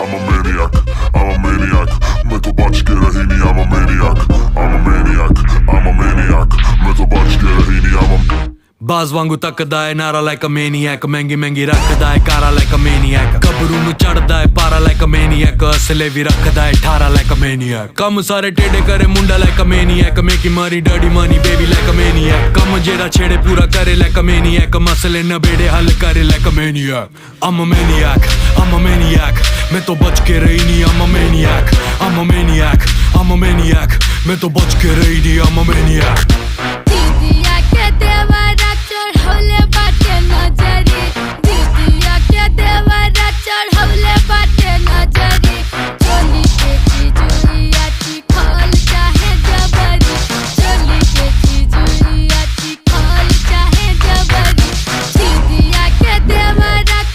I'm a maniac, I'm a maniac. मैं तो बच के रही नहीं, I'm a maniac, I'm a maniac, I'm a maniac. मैं तो बच के रही नहीं, I'm a ਬਾਜ਼ ਵਾਂਗੂ ਤੱਕਦਾ ਏ ਨਾਰਾ ਲਾਈਕ ਅ ਮੈਨੀਐਕ ਮਹਿੰਗੀ ਮਹਿੰਗੀ ਰੱਖਦਾ ਏ ਕਾਰਾ ਲਾਈਕ ਅ ਮੈਨੀਐਕ ਗੱਭਰੂ ਨੂੰ ਚੜਦਾ ਏ ਪਾਰਾ ਲਾਈਕ ਅ ਮੈਨੀਐਕ ਅਸਲੇ ਵੀ ਰੱਖਦਾ ਏ 18 ਲਾਈਕ ਅ ਮੈਨੀਐਕ ਕੰਮ ਸਾਰੇ ਟੇਡੇ ਕਰੇ ਮੁੰਡਾ ਲਾਈਕ ਅ ਮੈਨੀਐਕ ਮੇਕੀ ਮਾਰੀ dirty money baby like a maniac ਕੰਮ ਜਿਹੜਾ ਛੇੜੇ ਪੂਰਾ ਕਰੇ ਲਾਈਕ ਅ ਮੈਨੀਐਕ ਮਸਲੇ ਨਬੇੜੇ ਹੱਲ ਕਰੇ like a maniac I'm a maniac, I'm a maniac. मैं तो बच के रही नहीं, I'm a maniac, I'm a maniac, I'm a maniac. मैं तो बच के रही नहीं, I'm a maniac. Didi, I get there, but I don't hold it.